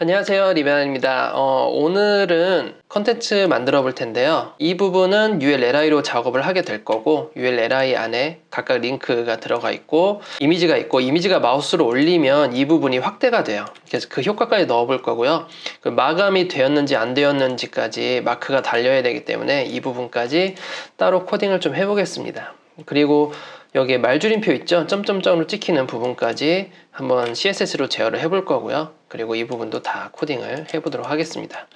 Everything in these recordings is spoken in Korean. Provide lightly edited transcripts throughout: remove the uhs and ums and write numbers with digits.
안녕하세요, 리베안입니다. 오늘은 컨텐츠 만들어 볼 텐데요. 이 부분은 ULLI로 작업을 하게 될 거고, ULLI 안에 각각 링크가 들어가 있고 이미지가 마우스로 올리면 이 부분이 확대가 돼요. 그래서 그 효과까지 넣어 볼 거고요. 그 마감이 되었는지 안 되었는지까지 마크가 달려야 되기 때문에 이 부분까지 따로 코딩을 좀 해보겠습니다. 그리고 여기에 말줄임표 있죠? 점점점으로 찍히는 부분까지 한번 CSS로 제어를 해볼 거고요. 그리고 이 부분도 다 코딩을 해보도록 하겠습니다.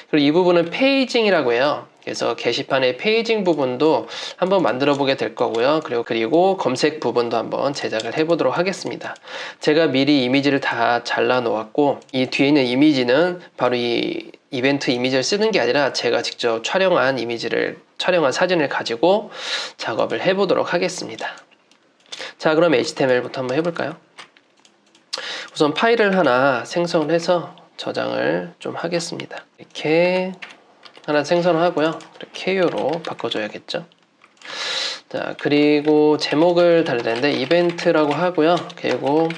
그리고 이 부분은 페이징이라고 해요. 그래서 게시판의 페이징 부분도 한번 만들어 보게 될 거고요. 그리고 검색 부분도 한번 제작을 해보도록 하겠습니다. 제가 미리 이미지를 다 잘라 놓았고, 이 뒤에 있는 이미지는 바로 이 이벤트 이미지를 쓰는 게 아니라 제가 직접 촬영한 사진을 가지고 작업을 해보도록 하겠습니다. 자, 그럼 HTML부터 한번 해볼까요? 우선 파일을 하나 생성을 해서 저장을 좀 하겠습니다. 이렇게 하나 생성을 하고요. KU로 바꿔줘야겠죠. 자, 그리고 제목을 달아야 되는데 이벤트라고 하고요. 그리고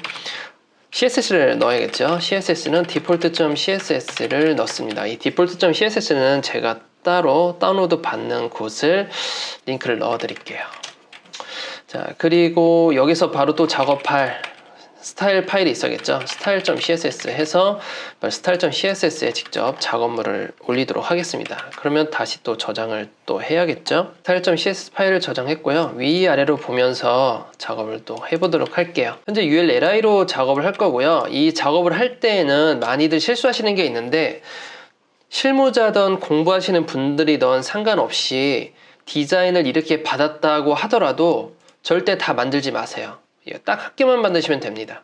CSS를 넣어야겠죠. CSS는 default.css를 넣습니다. 이 default.css는 제가 따로 다운로드 받는 곳을 링크를 넣어 드릴게요. 자, 그리고 여기서 바로 또 작업할 스타일 파일이 있어야겠죠. style.css 해서 style.css에 직접 작업물을 올리도록 하겠습니다. 그러면 다시 또 저장을 또 해야겠죠. style.css 파일을 저장했고요. 위아래로 보면서 작업을 또 해보도록 할게요. 현재 ULLI로 작업을 할 거고요. 이 작업을 할 때에는 많이들 실수하시는 게 있는데, 실무자든 공부하시는 분들이든 상관없이 디자인을 이렇게 받았다고 하더라도 절대 다 만들지 마세요. 딱 한 개만 만드시면 됩니다.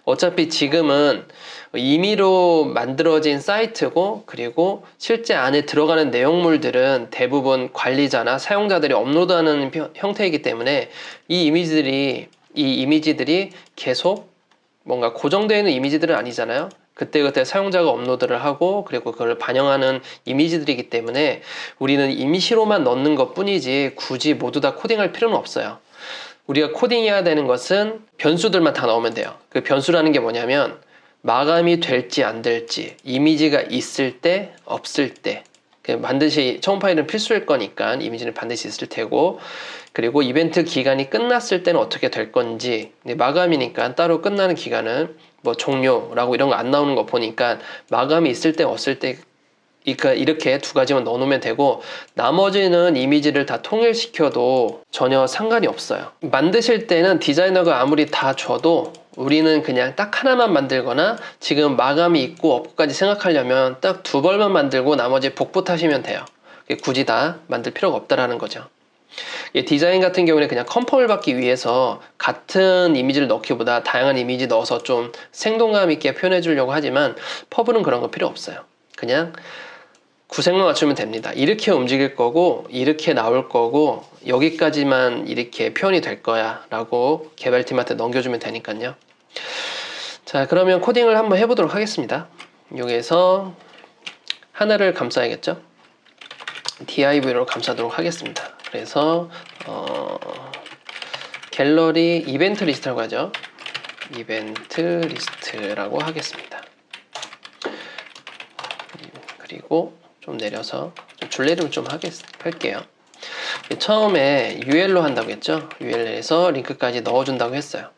어차피 지금은 임의로 만들어진 사이트고, 그리고 실제 안에 들어가는 내용물들은 대부분 관리자나 사용자들이 업로드하는 형태이기 때문에 이 이미지들이 계속 뭔가 고정되어 있는 이미지들은 아니잖아요. 그때그때 사용자가 업로드를 하고, 그리고 그걸 반영하는 이미지들이기 때문에 우리는 임시로만 넣는 것 뿐이지 굳이 모두 다 코딩할 필요는 없어요. 우리가 코딩해야 되는 것은 변수들만 다 넣으면 돼요. 그 변수라는 게 뭐냐면 마감이 될지 안 될지, 이미지가 있을 때 없을 때, 반드시 처음 파일은 필수일 거니까 이미지는 반드시 있을 테고, 그리고 이벤트 기간이 끝났을 때는 어떻게 될 건지, 마감이니까 따로 끝나는 기간은 뭐 종료라고 이런 거 안 나오는 거 보니까 마감이 있을 때 없을 때, 그러니까 이렇게 두 가지만 넣어놓으면 되고, 나머지는 이미지를 다 통일시켜도 전혀 상관이 없어요. 만드실 때는 디자이너가 아무리 다 줘도 우리는 그냥 딱 하나만 만들거나 지금 마감이 있고 없고까지 생각하려면 딱 두 벌만 만들고 나머지 복붙 하시면 돼요. 굳이 다 만들 필요가 없다라는 거죠. 디자인 같은 경우는 그냥 컨펌을 받기 위해서 같은 이미지를 넣기보다 다양한 이미지 넣어서 좀 생동감 있게 표현해 주려고 하지만, 퍼블은 그런 거 필요 없어요. 그냥 구색만 맞추면 됩니다. 이렇게 움직일 거고, 이렇게 나올 거고, 여기까지만 이렇게 표현이 될 거야 라고 개발팀한테 넘겨주면 되니까요. 자, 그러면 코딩을 한번 해보도록 하겠습니다. 여기에서 하나를 감싸야겠죠. div로 감싸도록 하겠습니다. 그래서 갤러리 이벤트 리스트라고 하죠. 이벤트 리스트라고 하겠습니다. 그리고 좀 내려서 줄내림 좀 할게요. 처음에 UL로 한다고 했죠. UL에서 링크까지 넣어준다고 했어요.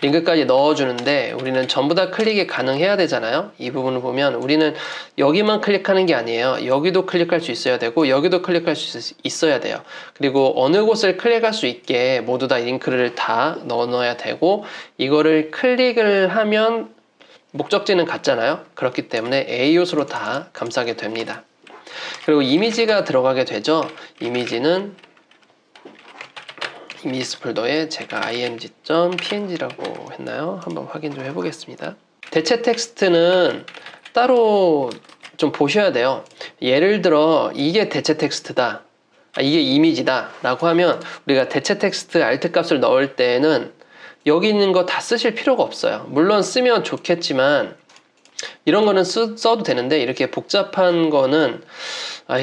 링크까지 넣어주는데 우리는 전부 다 클릭이 가능해야 되잖아요. 이 부분을 보면 우리는 여기만 클릭하는 게 아니에요. 여기도 클릭할 수 있어야 되고, 여기도 클릭할 수 있어야 돼요. 그리고 어느 곳을 클릭할 수 있게 모두 다 링크를 다 넣어야 되고, 이거를 클릭을 하면 목적지는 같잖아요. 그렇기 때문에 A 요소로 다 감싸게 됩니다. 그리고 이미지가 들어가게 되죠. 이미지는 이미지 폴더에 제가 img.png라고 했나요? 한번 확인 좀 해보겠습니다. 대체 텍스트는 따로 좀 보셔야 돼요. 예를 들어 이게 대체 텍스트다, 이게 이미지다 라고 하면 우리가 대체 텍스트 alt 값을 넣을 때는 여기 있는 거 다 쓰실 필요가 없어요. 물론 쓰면 좋겠지만 이런 거는 써도 되는데, 이렇게 복잡한 거는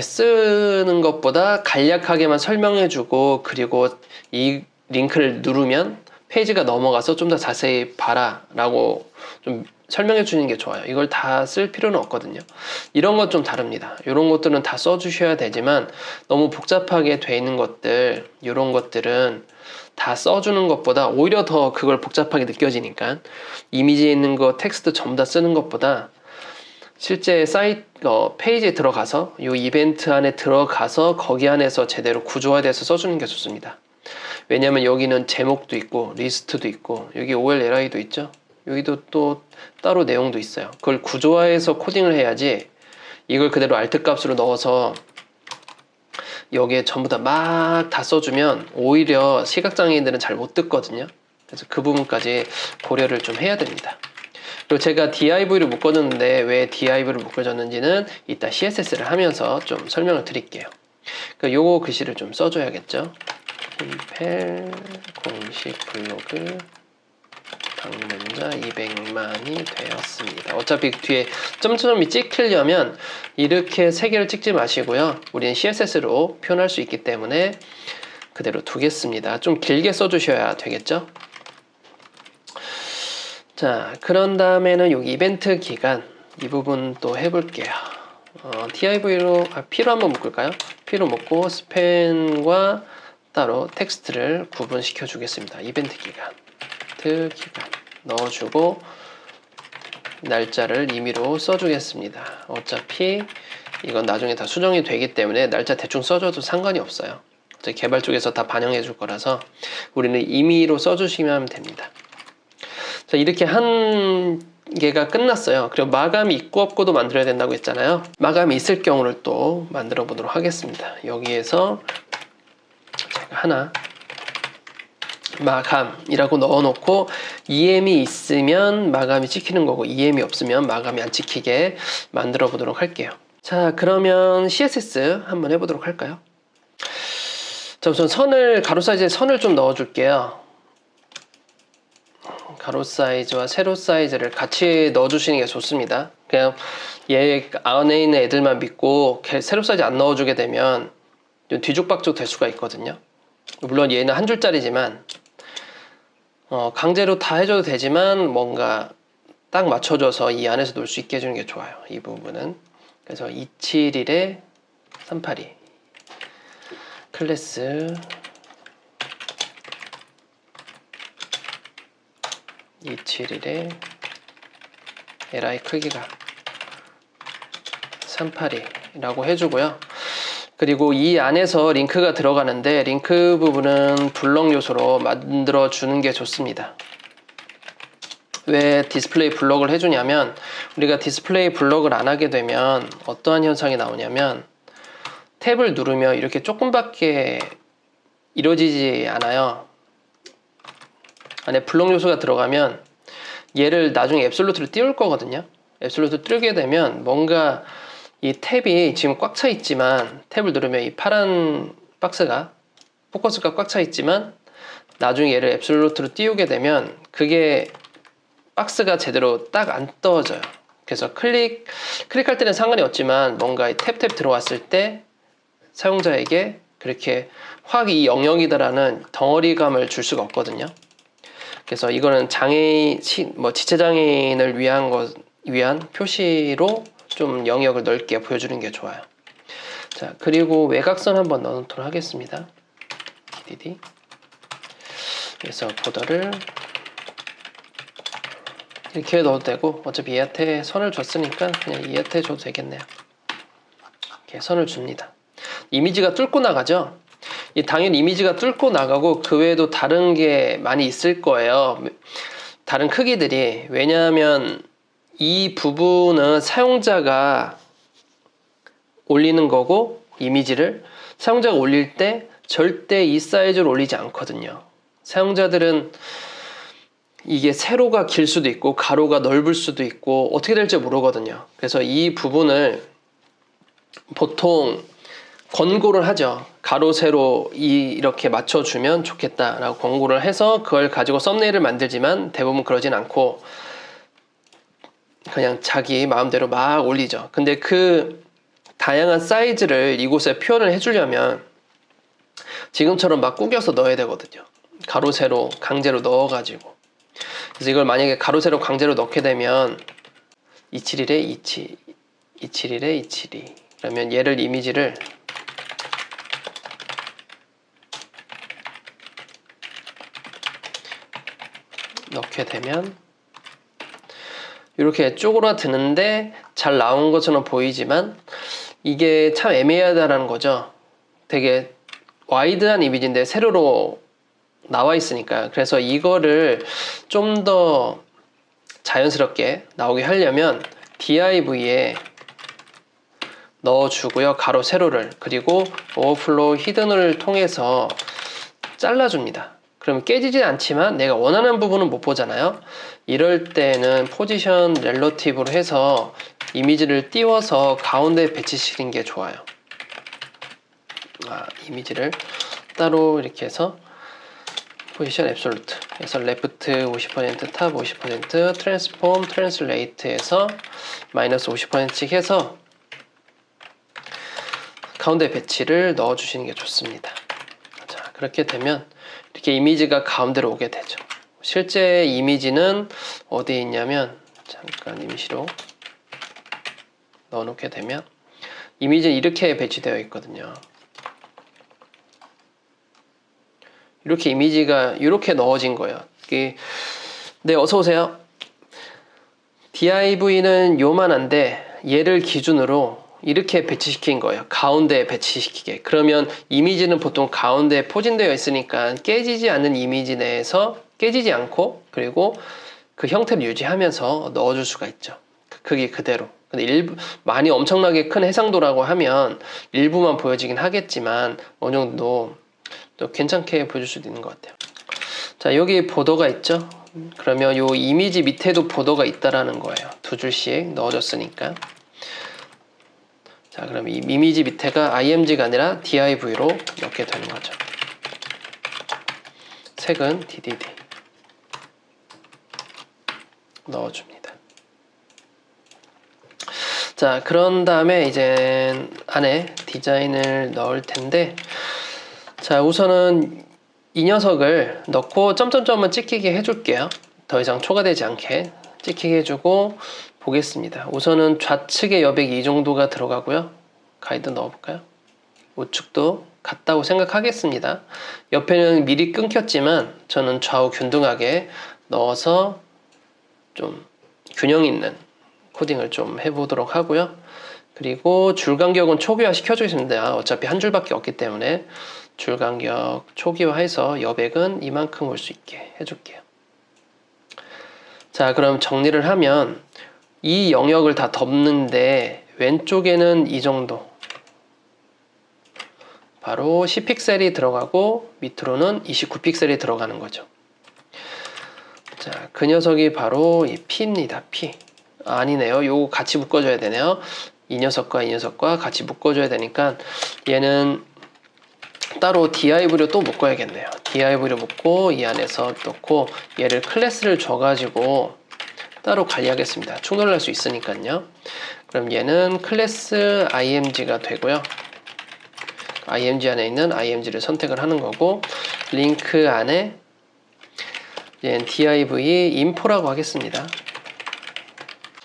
쓰는 것보다 간략하게만 설명해주고, 그리고 이 링크를 누르면 페이지가 넘어가서 좀 더 자세히 봐라 라고 좀 설명해 주는 게 좋아요. 이걸 다 쓸 필요는 없거든요. 이런 것 좀 다릅니다. 이런 것들은 다 써주셔야 되지만 너무 복잡하게 돼 있는 것들, 이런 것들은 다 써주는 것보다 오히려 더 그걸 복잡하게 느껴지니까 이미지에 있는 거 텍스트 전부 다 쓰는 것보다 실제 사이트 페이지에 들어가서 이 이벤트 안에 들어가서 거기 안에서 제대로 구조화돼서 써주는 게 좋습니다. 왜냐면 여기는 제목도 있고 리스트도 있고 여기 OLLI도 있죠. 여기도 또 따로 내용도 있어요. 그걸 구조화해서 코딩을 해야지 이걸 그대로 알트 값으로 넣어서 여기에 전부 다 막 다 써주면 오히려 시각장애인들은 잘 못 듣거든요. 그래서 그 부분까지 고려를 좀 해야 됩니다. 그리고 제가 div를 묶어줬는데 왜 div를 묶어줬는지는 이따 CSS를 하면서 좀 설명을 드릴게요. 그러니까 요거 글씨를 좀 써줘야겠죠. 홈펠 공식 블로그 방문자 200만이 되었습니다. 어차피 뒤에 점점이 찍히려면 이렇게 3개를 찍지 마시고요. 우리는 CSS로 표현할 수 있기 때문에 그대로 두겠습니다. 좀 길게 써주셔야 되겠죠. 자, 그런 다음에는 여기 이벤트 기간 이 부분 또 해볼게요. div로 P로 한번 묶을까요? P로 묶고 스팬과 따로 텍스트를 구분시켜 주겠습니다. 이벤트 기간 넣어주고 날짜를 임의로 써주겠습니다. 어차피 이건 나중에 다 수정이 되기 때문에 날짜 대충 써줘도 상관이 없어요. 개발 쪽에서 다 반영해 줄 거라서 우리는 임의로 써주시면 됩니다. 자, 이렇게 한 개가 끝났어요. 그리고 마감이 있고 없고도 만들어야 된다고 했잖아요. 마감이 있을 경우를 또 만들어 보도록 하겠습니다. 여기에서 제가 하나 마감이라고 넣어놓고 EM이 있으면 마감이 찍히는 거고 EM이 없으면 마감이 안 찍히게 만들어 보도록 할게요. 자, 그러면 CSS 한번 해보도록 할까요? 자, 우선 가로 사이즈에 선을 좀 넣어줄게요. 가로 사이즈와 세로 사이즈를 같이 넣어주시는 게 좋습니다. 그냥 얘 안에 있는 애들만 믿고 세로 사이즈 안 넣어주게 되면 뒤죽박죽 될 수가 있거든요. 물론 얘는 한 줄짜리지만 강제로 다 해줘도 되지만 뭔가 딱 맞춰줘서 이 안에서 놀 수 있게 해주는 게 좋아요. 이 부분은. 그래서 271에 382 클래스 271에 li 크기가 382라고 해주고요. 그리고 이 안에서 링크가 들어가는데 링크 부분은 블럭 요소로 만들어 주는 게 좋습니다. 왜 디스플레이 블럭을 해주냐면 우리가 디스플레이 블럭을 안 하게 되면 어떠한 현상이 나오냐면 탭을 누르면 이렇게 조금밖에 이루어지지 않아요. 안에 블럭 요소가 들어가면 얘를 나중에 앱솔루트로 띄울 거거든요. 앱솔루트 띄우게 되면 뭔가 이 탭이 지금 꽉 차 있지만 탭을 누르면 이 파란 박스가 포커스가 꽉 차 있지만 나중에 얘를 앱솔루트로 띄우게 되면 그게 박스가 제대로 딱 안 떠져요. 그래서 클릭할 때는 상관이 없지만 뭔가 이 탭 들어왔을 때 사용자에게 그렇게 확 이 영역이다라는 덩어리감을 줄 수가 없거든요. 그래서 이거는 지체장애인을 위한 표시로 좀 영역을 넓게 보여주는 게 좋아요. 자, 그리고 외곽선 한번 넣어놓도록 하겠습니다. DDD. 그래서 보더를 이렇게 넣어도 되고 어차피 얘한테 선을 줬으니까 그냥 얘한테 줘도 되겠네요. 이렇게 선을 줍니다. 이미지가 뚫고 나가죠. 당연히 이미지가 뚫고 나가고 그 외에도 다른 게 많이 있을 거예요. 다른 크기들이. 왜냐하면 이 부분은 사용자가 올리는 거고 이미지를 사용자가 올릴 때 절대 이 사이즈로 올리지 않거든요. 사용자들은 이게 세로가 길 수도 있고 가로가 넓을 수도 있고 어떻게 될지 모르거든요. 그래서 이 부분을 보통 권고를 하죠. 가로 세로 이렇게 맞춰주면 좋겠다라고 권고를 해서 그걸 가지고 썸네일을 만들지만 대부분 그러진 않고 그냥 자기 마음대로 막 올리죠. 근데 그 다양한 사이즈를 이곳에 표현을 해주려면 지금처럼 막 구겨서 넣어야 되거든요. 가로 세로 강제로 넣어가지고. 그래서 이걸 만약에 가로 세로 강제로 넣게 되면 271에 27, 271에 272. 그러면 얘를 이미지를 넣게 되면 이렇게 쪼그라드는데 잘 나온 것처럼 보이지만 이게 참 애매하다라는 거죠. 되게 와이드한 이미지인데 세로로 나와 있으니까. 그래서 이거를 좀 더 자연스럽게 나오게 하려면 div에 넣어주고요. 가로 세로를. 그리고 오버플로우 히든을 통해서 잘라줍니다. 그럼 깨지진 않지만 내가 원하는 부분은 못 보잖아요. 이럴 때는 포지션 렐러티브로 해서 이미지를 띄워서 가운데 배치시키는 게 좋아요. 이미지를 따로 이렇게 해서 포지션 앱솔루트 해서 레프트 50%, 탑 50%, 트랜스폼, 트랜슬레이트에서 마이너스 50%씩 해서 가운데 배치를 넣어 주시는 게 좋습니다. 자, 그렇게 되면 이렇게 이미지가 가운데로 오게 되죠. 실제 이미지는 어디에 있냐면 잠깐 임시로 넣어 놓게 되면 이미지는 이렇게 배치되어 있거든요. 이렇게 이미지가 이렇게 넣어진 거예요. 네, 어서 오세요. div는 요만한데 얘를 기준으로 이렇게 배치시킨 거예요. 가운데에 배치시키게. 그러면 이미지는 보통 가운데에 포진되어 있으니까 깨지지 않는 이미지 내에서 깨지지 않고 그리고 그 형태를 유지하면서 넣어줄 수가 있죠. 크기 그대로. 근데 많이 엄청나게 큰 해상도라고 하면 일부만 보여지긴 하겠지만 어느 정도 또 괜찮게 보여줄 수도 있는 것 같아요. 자, 여기 보더가 있죠. 그러면 요 이미지 밑에도 보더가 있다라는 거예요. 두 줄씩 넣어줬으니까. 자, 그럼 이 이미지 밑에가 img가 아니라 div로 넣게 되는 거죠. 색은 ddd 넣어줍니다. 자, 그런 다음에 이제 안에 디자인을 넣을 텐데, 자, 우선은 이 녀석을 넣고 점점점을 찍히게 해줄게요. 더 이상 초과되지 않게 찍히게 해주고 보겠습니다. 우선은 좌측에 여백이 이 정도가 들어가고요. 가이드 넣어볼까요? 우측도 같다고 생각하겠습니다. 옆에는 미리 끊겼지만 저는 좌우 균등하게 넣어서 좀 균형 있는 코딩을 좀 해보도록 하고요. 그리고 줄 간격은 초기화 시켜주겠습니다. 어차피 한 줄밖에 없기 때문에 줄 간격 초기화해서 여백은 이만큼 올 수 있게 해줄게요. 자, 그럼 정리를 하면 이 영역을 다 덮는데 왼쪽에는 이 정도 바로 10픽셀이 들어가고 밑으로는 29픽셀이 들어가는 거죠. 자, 그 녀석이 바로 이 P입니다. P. 아니네요. 요거 같이 묶어줘야 되네요. 이 녀석과 이 녀석과 같이 묶어줘야 되니까 얘는 따로 div로 또 묶어야겠네요. div로 묶고 이 안에서 넣고 얘를 클래스를 줘가지고 따로 관리하겠습니다. 충돌할 수 있으니까요. 그럼 얘는 클래스 img가 되고요. img 안에 있는 img를 선택을 하는 거고 링크 안에 얘는 div info라고 하겠습니다.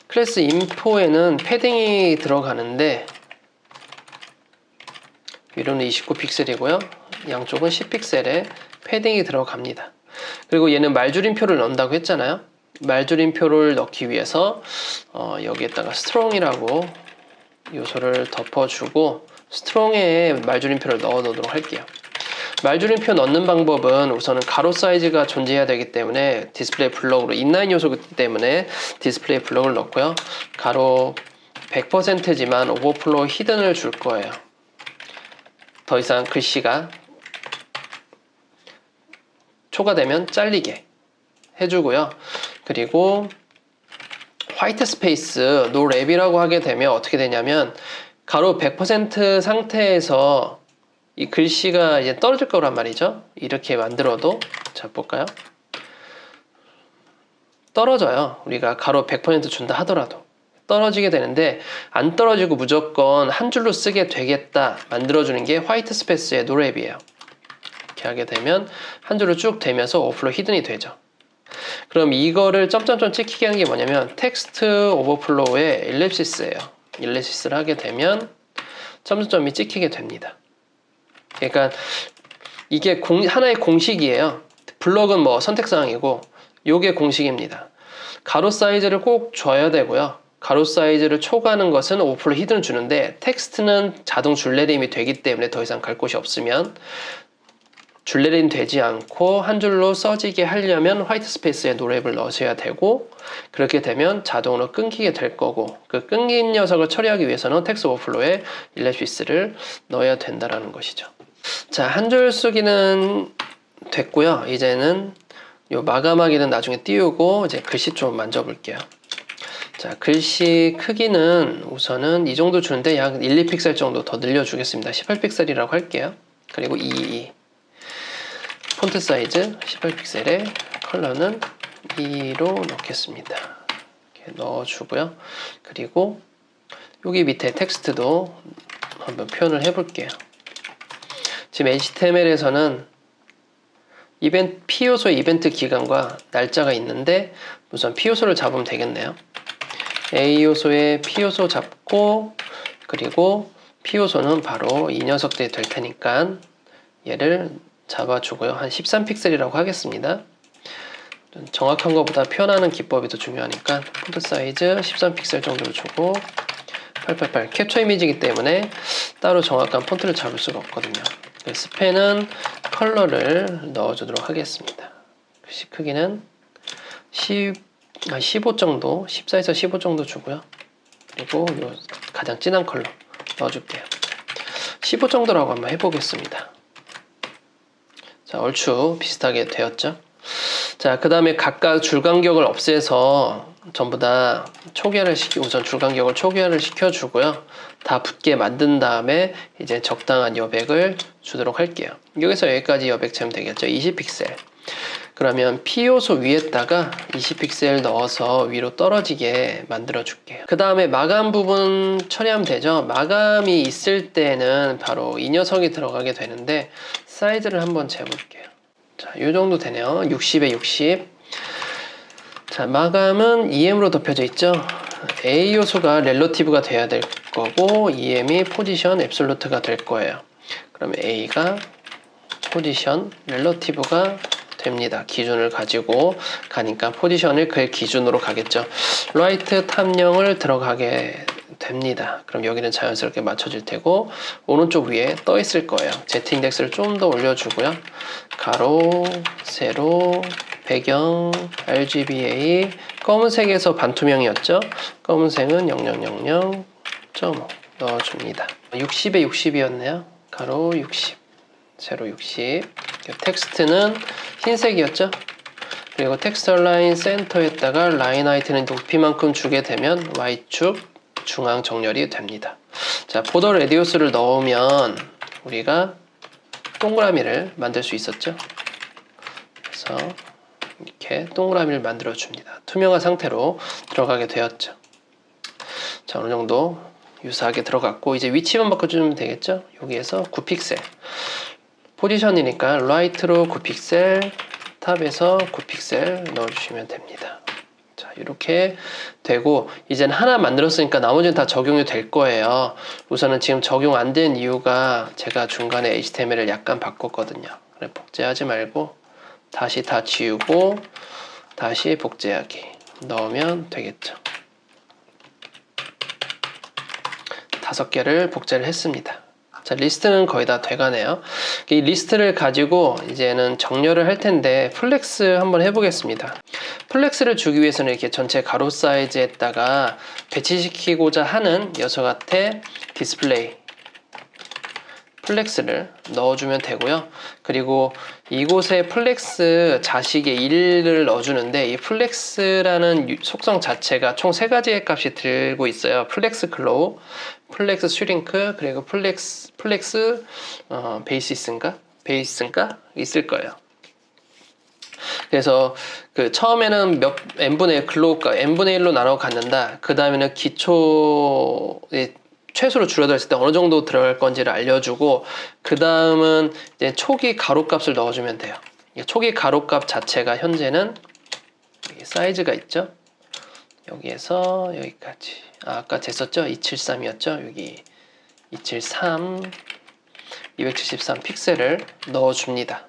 클래스 info에는 패딩이 들어가는데 위로는 29픽셀이고요. 양쪽은 10픽셀에 패딩이 들어갑니다. 그리고 얘는 말줄임표를 넣는다고 했잖아요. 말줄임표를 넣기 위해서 여기에다가 strong이라고 요소를 덮어주고 strong에 말줄임표를 넣어 놓도록 할게요. 말줄임표 넣는 방법은 우선은 가로 사이즈가 존재해야 되기 때문에 디스플레이 블럭으로 인라인 요소이기 때문에 디스플레이 블럭을 넣고요. 가로 100%지만 오버플로우 히든을 줄 거예요. 더 이상 글씨가 초과되면 잘리게 해주고요. 그리고 화이트 스페이스 노 랩이라고 하게 되면 어떻게 되냐면 가로 100% 상태에서 이 글씨가 이제 떨어질 거란 말이죠. 이렇게 만들어도 자 볼까요? 떨어져요. 우리가 가로 100% 준다 하더라도 떨어지게 되는데 안 떨어지고 무조건 한 줄로 쓰게 되겠다 만들어주는 게 화이트 스페이스의 노랩이에요. 이렇게 하게 되면 한 줄로 쭉 되면서 오버플로우 히든이 되죠. 그럼 이거를 점점점 찍히게 하는 게 뭐냐면 텍스트 오버플로우의 일립시스예요. 일립시스를 하게 되면 점점점이 찍히게 됩니다. 그러니까 이게 하나의 공식이에요. 블럭은 뭐 선택사항이고 요게 공식입니다. 가로 사이즈를 꼭 줘야 되고요. 가로 사이즈를 초과하는 것은 오버플로우 히든을 주는데 텍스트는 자동 줄내림이 되기 때문에 더 이상 갈 곳이 없으면 줄내림 되지 않고 한 줄로 써지게 하려면 화이트 스페이스에 노랩을 넣으셔야 되고 그렇게 되면 자동으로 끊기게 될 거고 그 끊긴 녀석을 처리하기 위해서는 텍스트 오버플로우에 일랩시스를 넣어야 된다는 것이죠. 자, 한 줄 쓰기는 됐고요. 이제는 요 마감하기는 나중에 띄우고 이제 글씨 좀 만져볼게요. 자, 글씨 크기는 우선은 이 정도 주는데 약 1, 2픽셀 정도 더 늘려주겠습니다. 18픽셀이라고 할게요. 그리고 22 폰트 사이즈 18픽셀에 컬러는 2로 넣겠습니다. 이렇게 넣어주고요. 그리고 여기 밑에 텍스트도 한번 표현을 해볼게요. 지금 HTML에서는 P 요소의 이벤트 기간과 날짜가 있는데 우선 P 요소를 잡으면 되겠네요. A 요소에 P 요소 잡고 그리고 P 요소는 바로 이 녀석들이 될 테니까 얘를 잡아주고요. 한 13픽셀이라고 하겠습니다. 정확한 것보다 표현하는 기법이 더 중요하니까 폰트 사이즈 13픽셀 정도로 주고 888 캡처 이미지이기 때문에 따로 정확한 폰트를 잡을 수가 없거든요. 스펜은 컬러를 넣어주도록 하겠습니다. 글씨 크기는 15 정도, 14에서 15 정도 주고요. 그리고 요 가장 진한 컬러 넣어줄게요. 15 정도라고 한번 해보겠습니다. 자, 얼추 비슷하게 되었죠. 자, 그 다음에 각각 줄 간격을 없애서 전부 다 초기화를 우선 줄 간격을 초기화를 시켜주고요. 다 붙게 만든 다음에 이제 적당한 여백을 주도록 할게요. 여기서 여기까지 여백 재면 되겠죠. 20픽셀. 그러면 P 요소 위에다가 20픽셀 넣어서 위로 떨어지게 만들어 줄게요. 그 다음에 마감 부분 처리하면 되죠. 마감이 있을 때는 바로 이 녀석이 들어가게 되는데 사이즈를 한번 재볼게요. 자, 이 정도 되네요. 60에 60. 자, 마감은 EM으로 덮여져 있죠. A 요소가 렐러티브가 돼야 될 거고 EM이 포지션 앱솔루트가 될 거예요. 그러면 A가 포지션 렐러티브가 됩니다. 기준을 가지고 가니까 포지션을 그 기준으로 가겠죠. 라이트 탑0을 들어가게 됩니다. 그럼 여기는 자연스럽게 맞춰질 테고 오른쪽 위에 떠 있을 거예요. Z 인덱스를 좀 더 올려주고요. 가로, 세로, 배경, RGBA 검은색에서 반투명이었죠. 검은색은 0000.5 넣어줍니다. 60에 60이었네요. 가로 60, 세로 60. 텍스트는 흰색이었죠. 그리고 텍스트 라인 센터에다가 라인 하이트는 높이만큼 주게 되면 Y축 중앙 정렬이 됩니다. 자, 보더 레디우스를 넣으면 우리가 동그라미를 만들 수 있었죠. 그래서 이렇게 동그라미를 만들어 줍니다. 투명한 상태로 들어가게 되었죠. 자, 어느 정도 유사하게 들어갔고 이제 위치만 바꿔주면 되겠죠. 여기에서 9픽셀 포지션이니까 라이트로 9픽셀 탑에서 9픽셀 넣어주시면 됩니다. 자, 이렇게 되고 이제는 하나 만들었으니까 나머지는 다 적용이 될 거예요. 우선은 지금 적용 안 된 이유가 제가 중간에 HTML을 약간 바꿨거든요. 그래, 복제하지 말고 다시 다 지우고 다시 복제하기 넣으면 되겠죠. 5개를 복제를 했습니다. 자, 리스트는 거의 다 돼가네요. 이 리스트를 가지고 이제는 정렬을 할 텐데 플렉스 한번 해보겠습니다. 플렉스를 주기 위해서는 이렇게 전체 가로 사이즈에다가 배치시키고자 하는 녀석한테 디스플레이 플렉스를 넣어주면 되고요. 그리고 이곳에 플렉스 자식의 1을 넣어주는데 이 플렉스라는 속성 자체가 총 3가지의 값이 들고 있어요. 플렉스 글로우, 플렉스 슈링크, 그리고 플렉스 베이시스인가 있을 거예요. 그래서 그 처음에는 n분의 글로우가 n분의 1로 나눠 갖는다. 그 다음에는 기초의 최소로 줄여들었을 때 어느 정도 들어갈 건지를 알려주고, 그 다음은 이제 초기 가로값을 넣어주면 돼요. 초기 가로값 자체가 현재는 여기 사이즈가 있죠. 여기에서 여기까지. 아까 쟀었죠? 273이었죠? 여기 273, 273 픽셀을 넣어줍니다.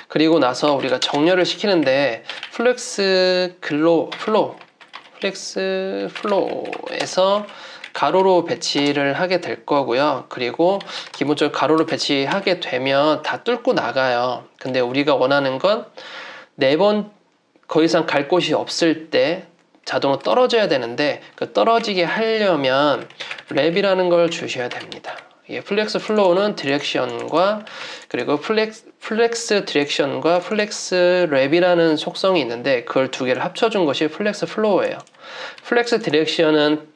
그리고 나서 우리가 정렬을 시키는데 플렉스 플로우에서 가로로 배치를 하게 될 거고요. 그리고 기본적으로 가로로 배치하게 되면 다 뚫고 나가요. 근데 우리가 원하는 건 4번 더 이상 갈 곳이 없을 때 자동으로 떨어져야 되는데, 그 떨어지게 하려면 랩이라는 걸 주셔야 됩니다. 플렉스 플로우는 디렉션과, 그리고 플렉스 디렉션과 플렉스 랩이라는 속성이 있는데, 그걸 두 개를 합쳐준 것이 플렉스 플로우예요. 플렉스 디렉션은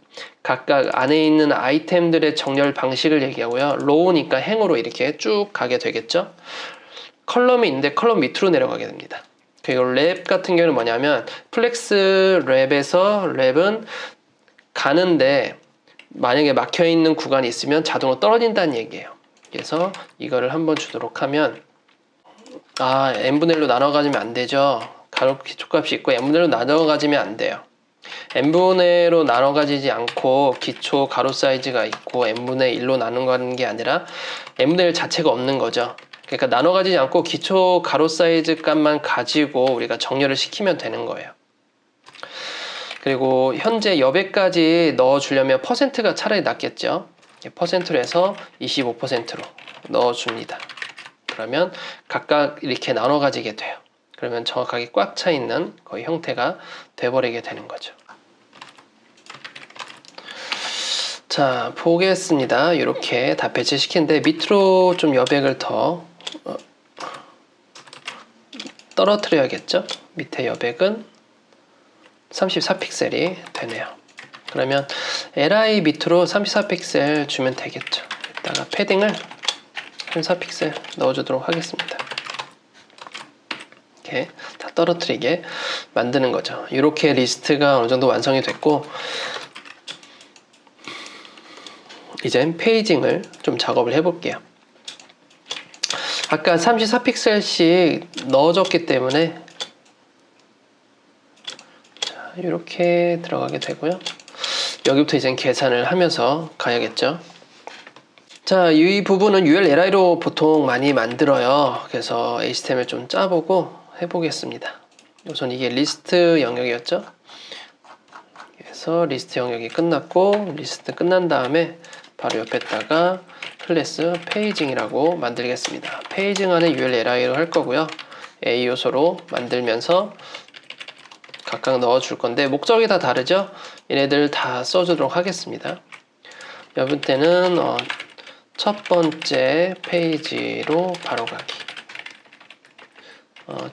각각 안에 있는 아이템들의 정렬 방식을 얘기하고요. 로우니까 행으로 이렇게 쭉 가게 되겠죠. 컬럼이 있는데 컬럼 밑으로 내려가게 됩니다. 그리고 랩 같은 경우는 뭐냐면, 플렉스 랩에서 랩은 가는데 만약에 막혀있는 구간이 있으면 자동으로 떨어진다는 얘기예요. 그래서 이거를 한번 주도록 하면, n분의 1로 나눠 가지면 안 되죠. 가로 기초값이 있고 n분의 1로 나눠 가지면 안 돼요. n분의 1로 나눠 가지지 않고 기초 가로 사이즈가 있고 n분의 1로 나누는 게 아니라 n분의 1 자체가 없는 거죠. 그러니까 나눠 가지지 않고 기초 가로 사이즈 값만 가지고 우리가 정렬을 시키면 되는 거예요. 그리고 현재 여백까지 넣어주려면 퍼센트가 차라리 낫겠죠. 퍼센트로 해서 25%로 넣어줍니다. 그러면 각각 이렇게 나눠 가지게 돼요. 그러면 정확하게 꽉 차 있는 거의 형태가 돼버리게 되는 거죠. 자, 보겠습니다. 이렇게 다 배치시키는데 밑으로 좀 여백을 더 떨어뜨려야겠죠. 밑에 여백은 34픽셀이 되네요. 그러면 li 밑으로 34픽셀 주면 되겠죠. 이따가 패딩을 34픽셀 넣어주도록 하겠습니다. 이렇게 다 떨어뜨리게 만드는 거죠. 이렇게 리스트가 어느 정도 완성이 됐고, 이젠 페이징을 좀 작업을 해볼게요. 아까 34픽셀씩 넣어줬기 때문에 자, 이렇게 들어가게 되고요. 여기부터 이제 계산을 하면서 가야겠죠. 자, 이 부분은 ULLI로 보통 많이 만들어요. 그래서 HTML 좀 짜보고 해보겠습니다. 우선 이게 리스트 영역이었죠. 그래서 리스트 영역이 끝났고, 리스트 끝난 다음에 바로 옆에다가 클래스 페이징이라고 만들겠습니다. 페이징 안에 ULLI로 할 거고요. A 요소로 만들면서 각각 넣어줄 건데, 목적이 다 다르죠? 얘네들 다 써주도록 하겠습니다. 여분 때는 첫 번째 페이지로 바로 가기.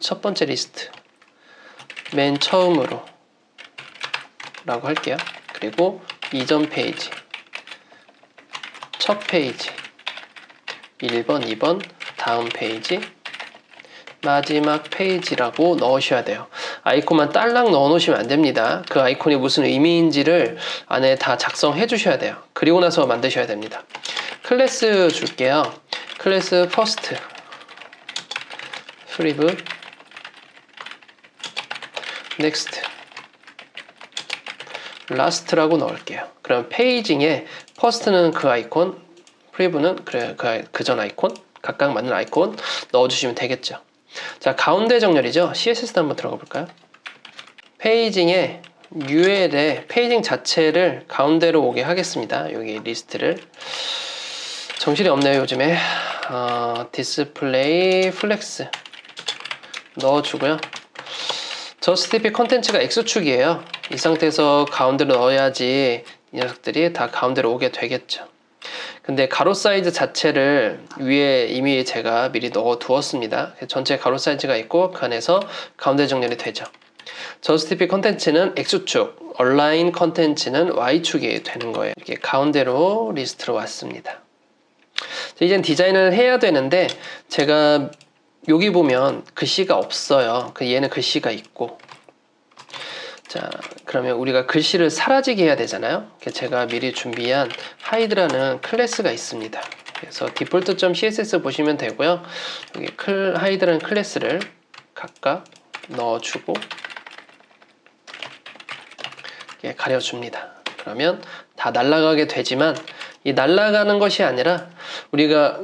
첫 번째 리스트. 맨 처음으로 라고 할게요. 그리고 이전 페이지. 첫 페이지. 1번, 2번, 다음 페이지. 마지막 페이지라고 넣으셔야 돼요. 아이콘만 딸랑 넣어 놓으시면 안 됩니다. 그 아이콘이 무슨 의미인지를 안에 다 작성해 주셔야 돼요. 그리고 나서 만드셔야 됩니다. 클래스 줄게요. 클래스 퍼스트 프리브 넥스트 라스트라고 넣을게요. 그럼 페이징에 퍼스트는 그 아이콘, 프리브는 그 전 아이콘, 각각 맞는 아이콘 넣어주시면 되겠죠. 자, 가운데 정렬이죠. CSS도 한번 들어가 볼까요? 페이징에 UL에 페이징 자체를 가운데로 오게 하겠습니다. 여기 리스트를. 정신이 없네요, 요즘에. 디스플레이 플렉스 넣어주고요. 저스티피 컨텐츠가 X축이에요. 이 상태에서 가운데로 넣어야지 이 녀석들이 다 가운데로 오게 되겠죠. 근데 가로 사이즈 자체를 위에 이미 제가 미리 넣어 두었습니다. 전체 가로 사이즈가 있고 그 안에서 가운데 정렬이 되죠. 저스티피 컨텐츠는 X축, 얼라인 컨텐츠는 Y축이 되는 거예요. 이렇게 가운데로 리스트로 왔습니다. 이젠 디자인을 해야 되는데, 제가 여기 보면 글씨가 없어요. 얘는 글씨가 있고, 자, 그러면 우리가 글씨를 사라지게 해야 되잖아요. 제가 미리 준비한 하이드라는 클래스가 있습니다. 그래서 default.css 보시면 되고요. 여기 하이드라는 클래스를 각각 넣어주고 이렇게 가려줍니다. 그러면 다 날아가게 되지만 이 날아가는 것이 아니라 우리가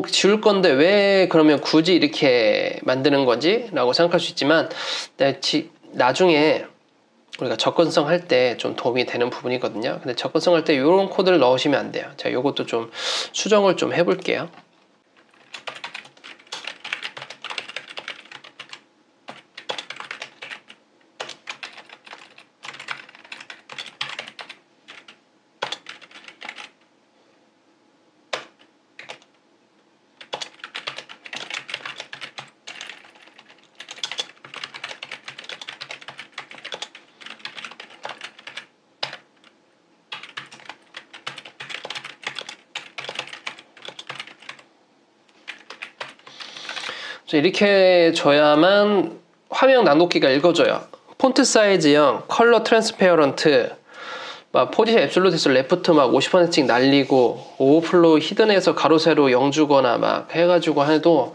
지울 건데 왜 그러면 굳이 이렇게 만드는 거지? 라고 생각할 수 있지만 나중에 우리가 접근성 할 때 좀 도움이 되는 부분이거든요. 근데 접근성 할 때 이런 코드를 넣으시면 안 돼요. 제가 이것도 좀 수정을 좀 해볼게요. 이렇게 줘야만 화면 낭독기가 읽어줘요. 폰트 사이즈 0, 컬러 트랜스페어런트, 포지션 앱솔루트에서 레프트 50%씩 날리고 오버플로우 히든에서 가로 세로 0 주거나 해가지고 해도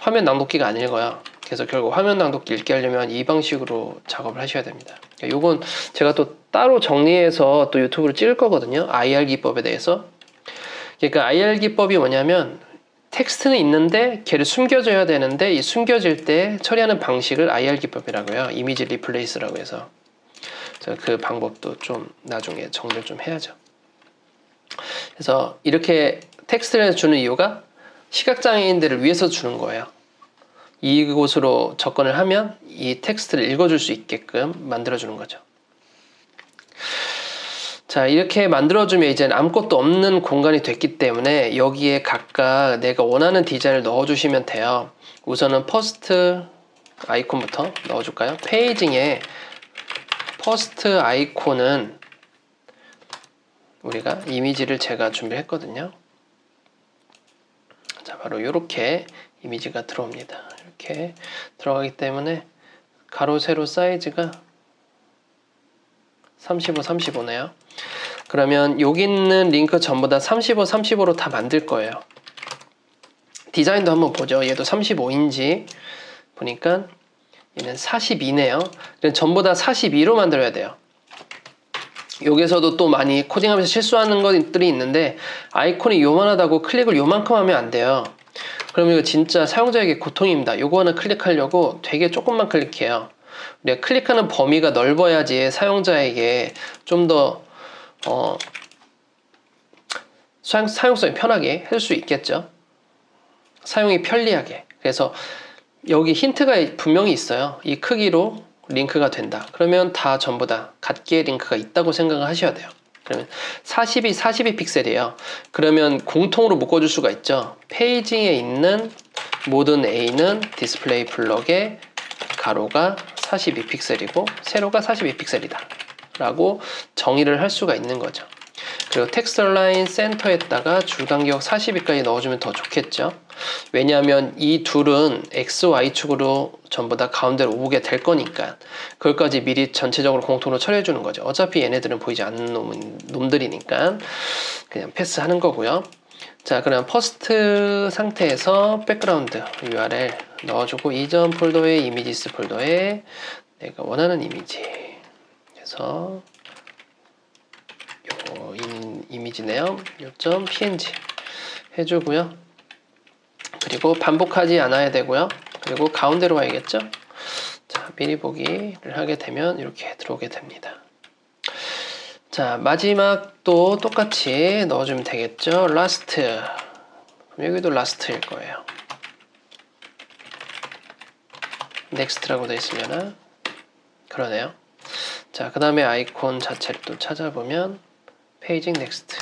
화면 낭독기가 안 읽어요. 그래서 결국 화면 낭독기 읽게 하려면 이 방식으로 작업을 하셔야 됩니다. 요건 제가 또 따로 정리해서 또 유튜브를 찍을 거거든요. IR 기법에 대해서. 그러니까 IR 기법이 뭐냐면 텍스트는 있는데 걔를 숨겨줘야 되는데 이 숨겨질 때 처리하는 방식을 IR 기법이라고 해요. 이미지 리플레이스라고 해서. 그 방법도 좀 나중에 정리를 좀 해야죠. 그래서 이렇게 텍스트를 주는 이유가 시각장애인들을 위해서 주는 거예요. 이곳으로 접근을 하면 이 텍스트를 읽어줄 수 있게끔 만들어주는 거죠. 자, 이렇게 만들어주면 이제 아무것도 없는 공간이 됐기 때문에 여기에 각각 내가 원하는 디자인을 넣어주시면 돼요. 우선은 퍼스트 아이콘부터 넣어줄까요? 페이징에 퍼스트 아이콘은 우리가 이미지를 제가 준비했거든요. 자, 바로 이렇게 이미지가 들어옵니다. 이렇게 들어가기 때문에 가로 세로 사이즈가 35, 35네요. 그러면 여기 있는 링크 전부 다 35, 35로 다 만들 거예요. 디자인도 한번 보죠. 얘도 35인지 보니까 얘는 42네요. 전부 다 42로 만들어야 돼요. 여기서도 또 많이 코딩하면서 실수하는 것들이 있는데 아이콘이 요만하다고 클릭을 요만큼 하면 안 돼요. 그러면 이거 진짜 사용자에게 고통입니다. 요거 하나 클릭하려고 되게 조금만 클릭해요. 우리가 클릭하는 범위가 넓어야지 사용자에게 좀 더 사용성이 편하게 할 수 있겠죠. 사용이 편리하게. 그래서 여기 힌트가 분명히 있어요. 이 크기로 링크가 된다. 그러면 다 전부 다 같게 링크가 있다고 생각을 하셔야 돼요. 그러면 42 픽셀이에요. 그러면 공통으로 묶어줄 수가 있죠. 페이징에 있는 모든 A는 디스플레이 블럭의 가로가 42 픽셀이고 세로가 42 픽셀이다. 라고 정의를 할 수가 있는 거죠. 그리고 텍스트 라인 센터에다가 줄간격 42까지 넣어주면 더 좋겠죠. 왜냐하면 이 둘은 X, Y축으로 전부 다 가운데로 오게 될 거니까 그것까지 미리 전체적으로 공통으로 처리해 주는 거죠. 어차피 얘네들은 보이지 않는 놈들이니까 그냥 패스하는 거고요. 자, 그럼 퍼스트 상태에서 백그라운드 URL 넣어주고 이전 폴더에 이미지스 폴더에 내가 원하는 이미지 그래서 이미지네요. .png 해주고요. 그리고 반복하지 않아야 되고요. 그리고 가운데로 와야겠죠. 자, 미리 보기를 하게 되면 이렇게 들어오게 됩니다. 자, 마지막도 똑같이 넣어주면 되겠죠. last. 그럼 여기도 last일 거예요. next라고 되어 있으면은 그러네요. 자, 그 다음에 아이콘 자체를 또 찾아보면 페이징 넥스트.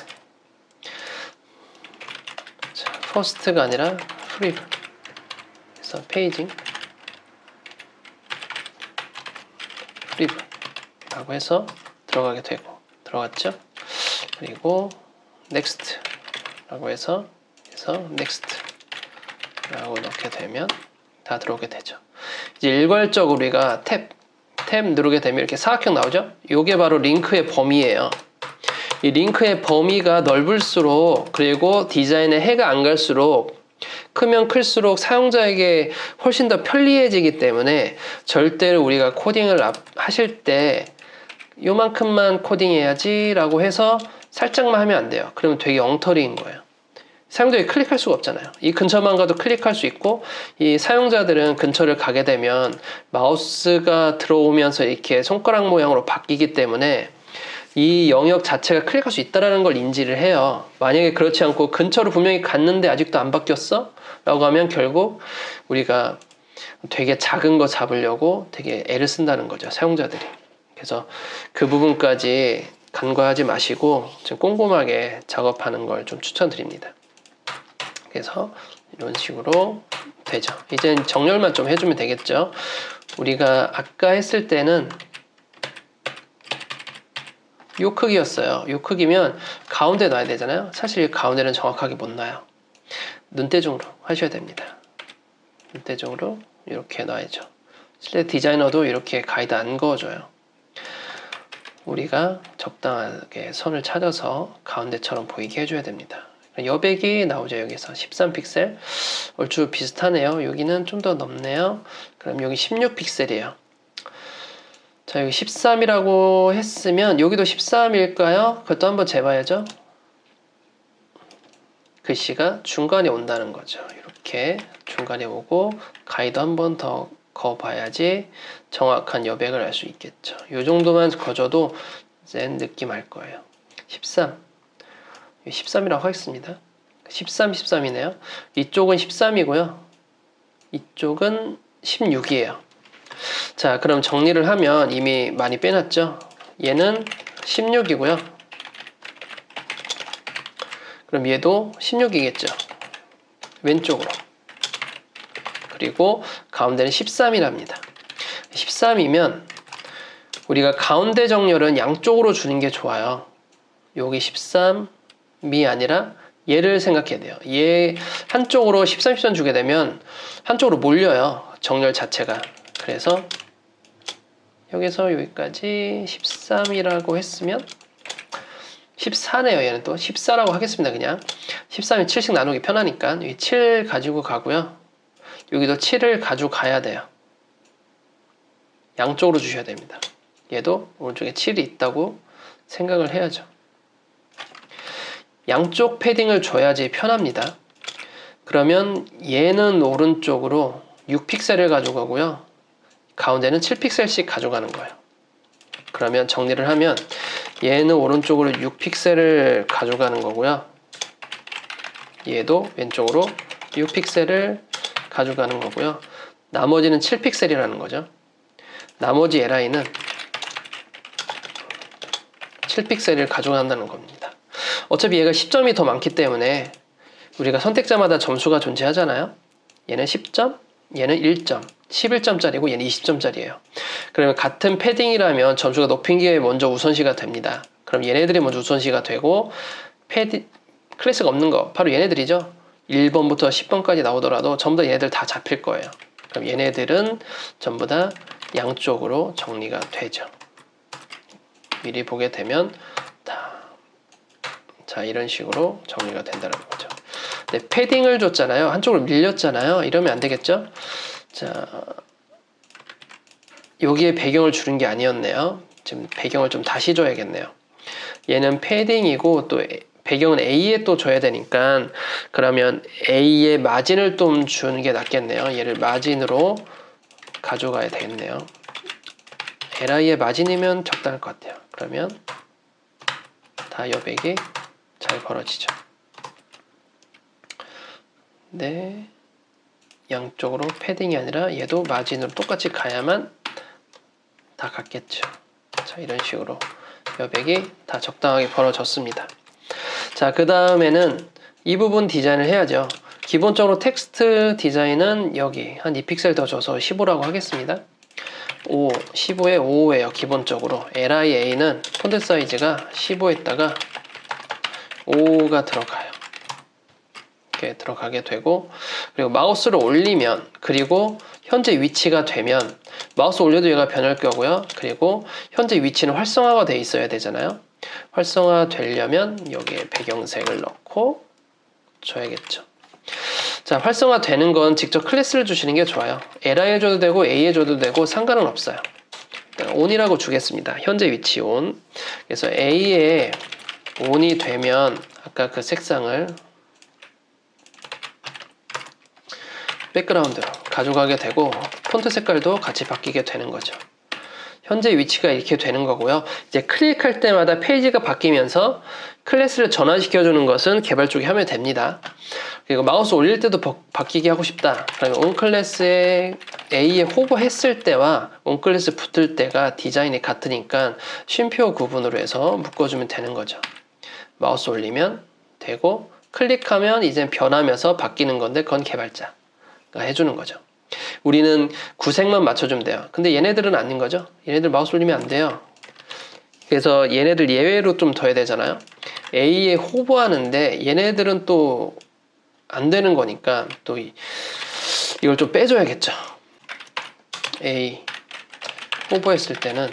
자, 퍼스트가 아니라 프리브. 그래서 페이징 프리브 라고 해서 들어가게 되고 들어갔죠. 그리고 넥스트 라고 해서 넥스트 라고 넣게 되면 다 들어오게 되죠. 이제 일괄적으로 우리가 탭 탭 누르게 되면 이렇게 사각형 나오죠? 이게 바로 링크의 범위예요. 이 링크의 범위가 넓을수록, 그리고 디자인에 해가 안 갈수록, 크면 클수록 사용자에게 훨씬 더 편리해지기 때문에 절대로 우리가 코딩을 하실 때 요만큼만 코딩해야지 라고 해서 살짝만 하면 안 돼요. 그러면 되게 엉터리인 거예요. 사용자가 클릭할 수가 없잖아요. 이 근처만 가도 클릭할 수 있고, 이 사용자들은 근처를 가게 되면 마우스가 들어오면서 이렇게 손가락 모양으로 바뀌기 때문에 이 영역 자체가 클릭할 수 있다는 걸 인지를 해요. 만약에 그렇지 않고 근처로 분명히 갔는데 아직도 안 바뀌었어? 라고 하면 결국 우리가 되게 작은 거 잡으려고 되게 애를 쓴다는 거죠, 사용자들이. 그래서 그 부분까지 간과하지 마시고 좀 꼼꼼하게 작업하는 걸 좀 추천드립니다. 그래서 이런 식으로 되죠. 이제 정렬만 좀 해주면 되겠죠. 우리가 아까 했을 때는 요 크기였어요. 요 크기면 가운데 놔야 되잖아요. 사실 이 가운데는 정확하게 못 놔요. 눈대중으로 하셔야 됩니다. 눈대중으로 이렇게 놔야죠. 실내 디자이너도 이렇게 가이드 안 그어줘요. 우리가 적당하게 선을 찾아서 가운데처럼 보이게 해줘야 됩니다. 여백이 나오죠. 여기서 13픽셀. 얼추 비슷하네요. 여기는 좀 더 넓네요. 그럼 여기 16픽셀이에요. 자, 여기 13이라고 했으면 여기도 13일까요? 그것도 한번 재봐야죠. 글씨가 중간에 온다는 거죠. 이렇게 중간에 오고 가이드 한번 더 그어봐야지 정확한 여백을 알 수 있겠죠. 이 정도만 그어줘도 이제 느낌 알 거예요. 13. 13이라고 하겠습니다. 13, 13이네요. 이쪽은 13이고요. 이쪽은 16이에요. 자, 그럼 정리를 하면 이미 많이 빼놨죠? 얘는 16이고요. 그럼 얘도 16이겠죠? 왼쪽으로. 그리고 가운데는 13이랍니다. 13이면 우리가 가운데 정렬은 양쪽으로 주는 게 좋아요. 여기 13이 아니라 얘를 생각해야 돼요. 얘 한쪽으로 13, 13 주게 되면 한쪽으로 몰려요. 정렬 자체가. 그래서 여기서 여기까지 13이라고 했으면 14네요. 얘는 또 14라고 하겠습니다. 그냥 13이 7씩 나누기 편하니까 여기 7 가지고 가고요. 여기도 7을 가지고 가야 돼요. 양쪽으로 주셔야 됩니다. 얘도 오른쪽에 7이 있다고 생각을 해야죠. 양쪽 패딩을 줘야지 편합니다. 그러면 얘는 오른쪽으로 6픽셀을 가져가고요. 가운데는 7픽셀씩 가져가는 거예요. 그러면 정리를 하면 얘는 오른쪽으로 6픽셀을 가져가는 거고요. 얘도 왼쪽으로 6픽셀을 가져가는 거고요. 나머지는 7픽셀이라는 거죠. 나머지 LI는 7픽셀을 가져간다는 겁니다. 어차피 얘가 10점이 더 많기 때문에 우리가 선택자마다 점수가 존재하잖아요. 얘는 10점, 얘는 1점, 11점짜리고 얘는 20점짜리예요. 그러면 같은 패딩이라면 점수가 높은 게 먼저 우선시가 됩니다. 그럼 얘네들이 먼저 우선시가 되고 클래스가 없는 거 바로 얘네들이죠. 1번부터 10번까지 나오더라도 전부 다 얘네들 다 잡힐 거예요. 그럼 얘네들은 전부 다 양쪽으로 정리가 되죠. 미리 보게 되면 자, 이런 식으로 정리가 된다는 거죠. 네, 패딩을 줬잖아요. 한쪽으로 밀렸잖아요. 이러면 안 되겠죠? 자, 여기에 배경을 주는 게 아니었네요. 지금 배경을 좀 다시 줘야겠네요. 얘는 패딩이고 또 배경은 A에 또 줘야 되니까 그러면 A의 마진을 좀 주는 게 낫겠네요. 얘를 마진으로 가져가야 되겠네요. LI의 마진이면 적당할 것 같아요. 그러면 다 여백이 잘 벌어지죠. 네, 양쪽으로 패딩이 아니라 얘도 마진으로 똑같이 가야만 다 같겠죠. 자, 이런 식으로 여백이 다 적당하게 벌어졌습니다. 자, 그 다음에는 이 부분 디자인을 해야죠. 기본적으로 텍스트 디자인은 여기 한 2픽셀 더 줘서 15라고 하겠습니다. 5, 15에 5예요. 기본적으로 LIA는 폰트 사이즈가 15에다가 5가 들어가요. 이렇게 들어가게 되고, 그리고 마우스를 올리면, 그리고 현재 위치가 되면 마우스 올려도 얘가 변할 거고요. 그리고 현재 위치는 활성화가 돼 있어야 되잖아요. 활성화 되려면 여기에 배경색을 넣고 줘야겠죠. 자, 활성화 되는 건 직접 클래스를 주시는 게 좋아요. LI에 줘도 되고 A에 줘도 되고 상관은 없어요. on이라고 주겠습니다. 현재 위치 on. 그래서 A에 on이 되면 아까 그 색상을 백그라운드로 가져가게 되고 폰트 색깔도 같이 바뀌게 되는 거죠. 현재 위치가 이렇게 되는 거고요. 이제 클릭할 때마다 페이지가 바뀌면서 클래스를 전환시켜주는 것은 개발 쪽이 하면 됩니다. 그리고 마우스 올릴 때도 바뀌게 하고 싶다. 그러면 onClass에 A에 호버했을 때와 onClass 붙을 때가 디자인이 같으니까 쉼표 구분으로 해서 묶어주면 되는 거죠. 마우스 올리면 되고 클릭하면 이제 변하면서 바뀌는 건데 그건 개발자가 해주는 거죠. 우리는 구색만 맞춰주면 돼요. 근데 얘네들은 아닌 거죠. 얘네들 마우스 올리면 안 돼요. 그래서 얘네들 예외로 좀 둬야 되잖아요. A에 호버하는데 얘네들은 또 안 되는 거니까 또 이걸 좀 빼줘야겠죠. A 호버했을 때는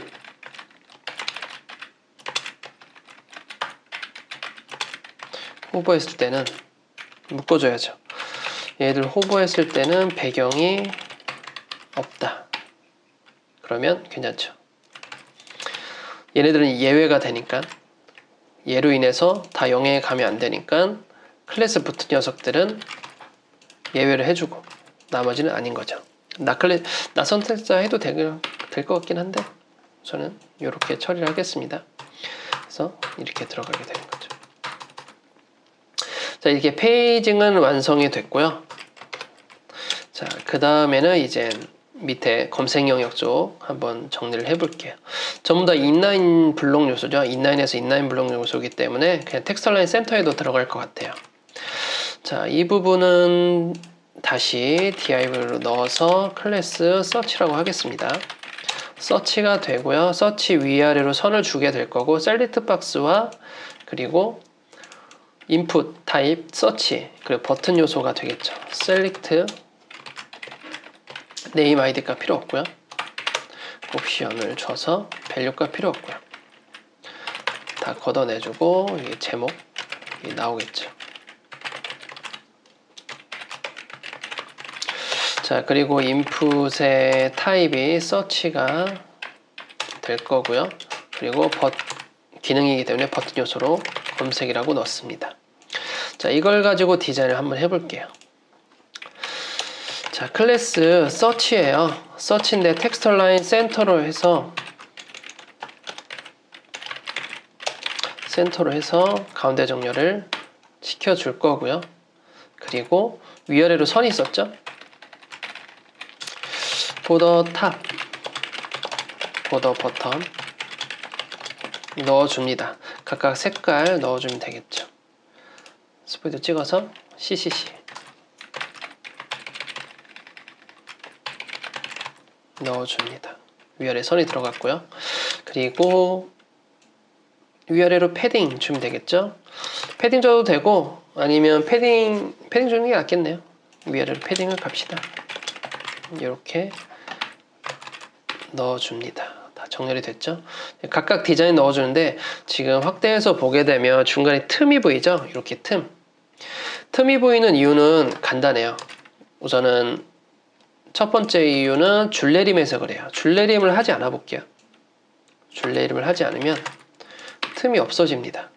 묶어줘야죠. 얘들 호버했을 때는 배경이 없다. 그러면 괜찮죠. 얘네들은 예외가 되니까 얘로 인해서 다 영향에 가면 안 되니까 클래스 붙은 녀석들은 예외를 해주고 나머지는 아닌 거죠. 나 선택자 해도 될 것 같긴 한데 저는 이렇게 처리를 하겠습니다. 그래서 이렇게 들어가게 되는 거죠. 자, 이렇게 페이징은 완성이 됐고요. 자, 그 다음에는 이제 밑에 검색 영역 쪽 한번 정리를 해볼게요. 전부 다 인라인 블록 요소죠. 인라인에서 인라인 블록 요소이기 때문에 그냥 텍스처라인 센터에도 들어갈 것 같아요. 자, 이 부분은 다시 div로 넣어서 클래스 서치라고 하겠습니다. 서치가 되고요. 서치 위아래로 선을 주게 될 거고 셀렉트 박스와 그리고 인풋 타입 서치 그리고 버튼 요소가 되겠죠. 셀렉트 네임 아이디가 필요 없고요. 옵션을 줘서 밸류가 필요 없고요. 다 걷어내주고 이게 제목 나오겠죠. 자, 그리고 인풋의 타입이 서치가 될 거고요. 그리고 기능이기 때문에 버튼 요소로 검색이라고 넣습니다. 자, 이걸 가지고 디자인을 한번 해볼게요. 자, 클래스 서치예요. 서치인데 텍스처 라인 센터로 해서 가운데 정렬을 시켜줄 거고요. 그리고 위아래로 선이 있었죠? 보더 탑, 보더 버튼 넣어줍니다. 각각 색깔 넣어주면 되겠죠. 스포이드 찍어서 CCC 넣어줍니다. 위아래 선이 들어갔고요. 그리고 위아래로 패딩 주면 되겠죠. 패딩 줘도 되고 아니면 패딩 주는 게 낫겠네요. 위아래로 패딩을 갑시다. 이렇게 넣어줍니다. 다 정렬이 됐죠. 각각 디자인 넣어주는데 지금 확대해서 보게 되면 중간에 틈이 보이죠. 이렇게 틈이 보이는 이유는 간단해요. 우선은 첫 번째 이유는 줄내림에서 그래요. 줄내림을 하지 않아 볼게요. 줄내림을 하지 않으면 틈이 없어집니다.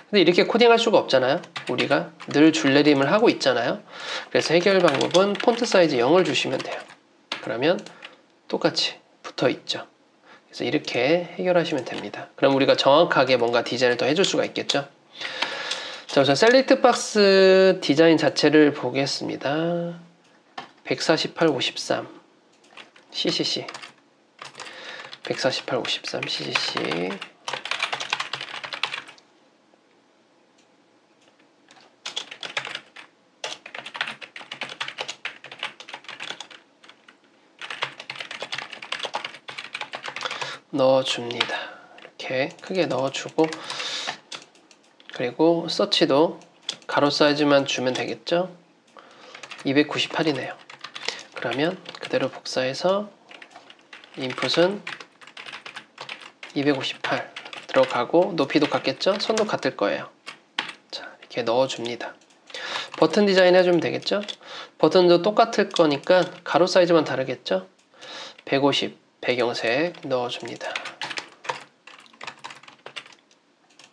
근데 이렇게 코딩할 수가 없잖아요. 우리가 늘 줄내림을 하고 있잖아요. 그래서 해결 방법은 폰트 사이즈 0을 주시면 돼요. 그러면 똑같이 붙어 있죠. 그래서 이렇게 해결하시면 됩니다. 그럼 우리가 정확하게 뭔가 디자인을 더 해줄 수가 있겠죠. 자, 우선 셀렉트 박스 디자인 자체를 보겠습니다. 148-53 CCC 148-53 CCC 넣어줍니다. 이렇게 크게 넣어주고 그리고 서치도 가로 사이즈만 주면 되겠죠. 298이네요. 그러면 그대로 복사해서 인풋은 258 들어가고 높이도 같겠죠? 선도 같을 거예요. 자, 이렇게 넣어줍니다. 버튼 디자인 해주면 되겠죠? 버튼도 똑같을 거니까 가로 사이즈만 다르겠죠? 150 배경색 넣어줍니다.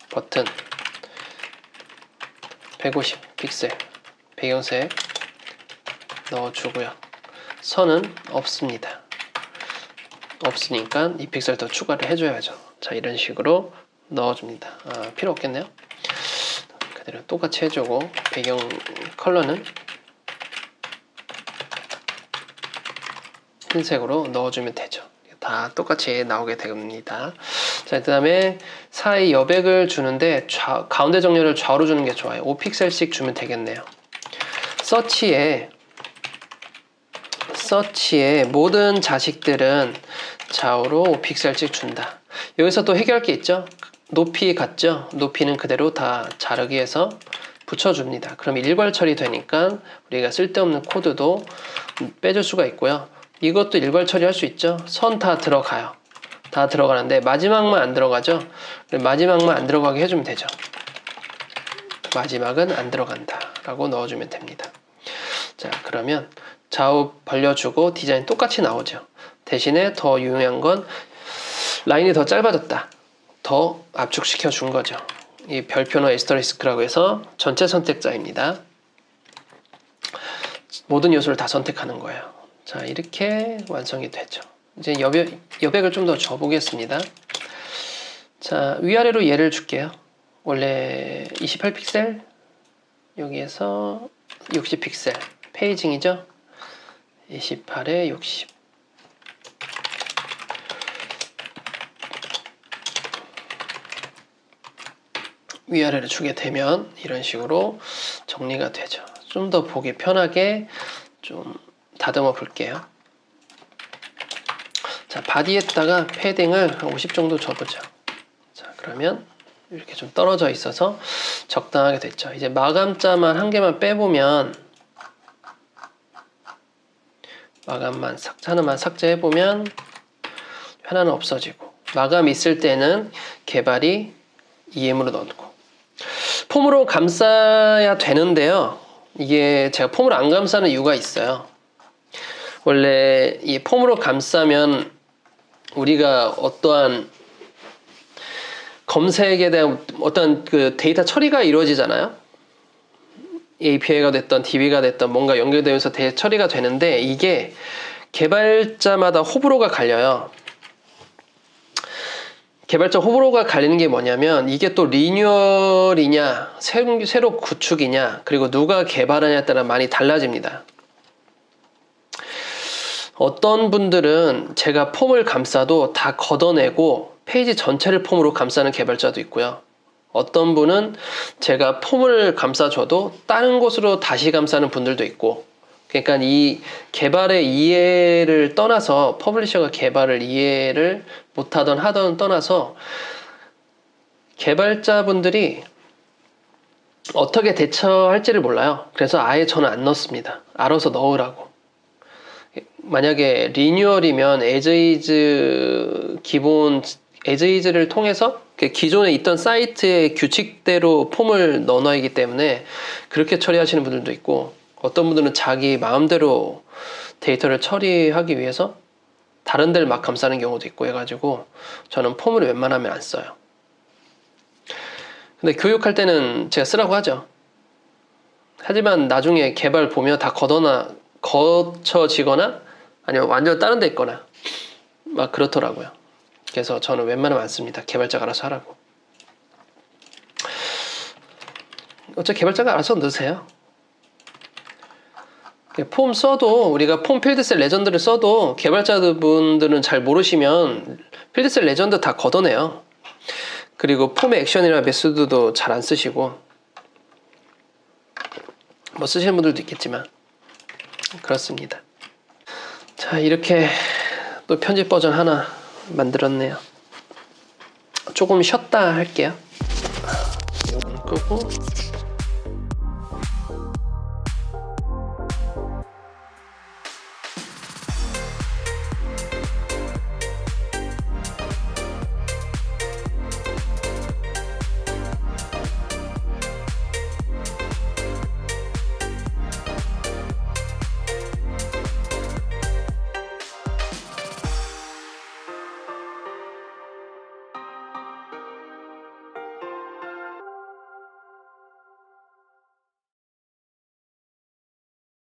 버튼 150 픽셀 배경색 넣어주고요. 선은 없습니다. 없으니까 이 픽셀 더 추가를 해줘야죠. 자, 이런 식으로 넣어줍니다. 필요 없겠네요. 그대로 똑같이 해주고 배경 컬러는 흰색으로 넣어주면 되죠. 다 똑같이 나오게 됩니다. 자, 그 다음에 사이 여백을 주는데 가운데 정렬을 좌우로 주는 게 좋아요. 5픽셀씩 주면 되겠네요. 서치에 모든 자식들은 좌우로 5픽셀씩 준다. 여기서 또 해결할 게 있죠. 높이 같죠? 높이는 그대로 다 자르기 위해서 붙여줍니다. 그럼 일괄 처리되니까 우리가 쓸데없는 코드도 빼줄 수가 있고요. 이것도 일괄 처리할 수 있죠. 선 다 들어가요. 다 들어가는데 마지막만 안 들어가죠. 마지막만 안 들어가게 해주면 되죠. 마지막은 안 들어간다 라고 넣어주면 됩니다. 자, 그러면 좌우 벌려주고 디자인 똑같이 나오죠. 대신에 더 유용한 건 라인이 더 짧아졌다. 더 압축시켜 준 거죠. 이 별표나 에스터리스크라고 해서 전체 선택자입니다. 모든 요소를 다 선택하는 거예요. 자, 이렇게 완성이 되죠. 이제 여백을 좀 더 줘보겠습니다. 자, 위아래로 예를 줄게요. 원래 28픽셀, 여기에서 60픽셀, 페이징이죠. 28에 60. 위아래를 주게 되면 이런 식으로 정리가 되죠. 좀 더 보기 편하게 좀 다듬어 볼게요. 자, 바디에다가 패딩을 한 50 정도 줘보죠. 자, 그러면 이렇게 좀 떨어져 있어서 적당하게 됐죠. 이제 마감자만 한 개만 빼보면, 마감만 하나만 삭제해보면 하나는 없어지고, 마감 있을 때는 개발이 EM으로 넣고, 폼으로 감싸야 되는데요. 이게 제가 폼으로 안 감싸는 이유가 있어요. 원래 이 폼으로 감싸면 우리가 어떠한 검색에 대한 어떤 그 데이터 처리가 이루어지잖아요. API가 됐던 DB가 됐던 뭔가 연결되면서 처리가 되는데, 이게 개발자마다 호불호가 갈려요. 개발자 호불호가 갈리는 게 뭐냐면, 이게 또 리뉴얼이냐 새로 구축이냐, 그리고 누가 개발하냐에 따라 많이 달라집니다. 어떤 분들은 제가 폼을 감싸도 다 걷어내고 페이지 전체를 폼으로 감싸는 개발자도 있고요. 어떤 분은 제가 폼을 감싸줘도 다른 곳으로 다시 감싸는 분들도 있고, 그러니까 이 개발의 이해를 떠나서, 퍼블리셔가 개발을 이해를 못하던 하던 떠나서 개발자분들이 어떻게 대처할지를 몰라요. 그래서 아예 저는 안 넣습니다. 알아서 넣으라고. 만약에 리뉴얼이면 에즈이즈 에즈이즈를 통해서 기존에 있던 사이트의 규칙대로 폼을 넣어놔야기 때문에 그렇게 처리하시는 분들도 있고, 어떤 분들은 자기 마음대로 데이터를 처리하기 위해서 다른 데를 막 감싸는 경우도 있고 해가지고 저는 폼을 웬만하면 안 써요. 근데 교육할 때는 제가 쓰라고 하죠. 하지만 나중에 개발 보면 다 거쳐지거나 아니면 완전 다른 데 있거나 막 그렇더라고요. 그래서 저는 웬만하면 안 씁니다. 개발자가 알아서 하라고. 어차피 개발자가 알아서 넣으세요. 폼 써도, 우리가 폼 필드셋 레전드를 써도 개발자분들은 잘 모르시면 필드셋 레전드 다 걷어내요. 그리고 폼의 액션이나 메소드도 잘 안 쓰시고, 뭐 쓰시는 분들도 있겠지만 그렇습니다. 자, 이렇게 또 편집 버전 하나 만들었네요. 조금 쉬었다 할게요. 이건 끄고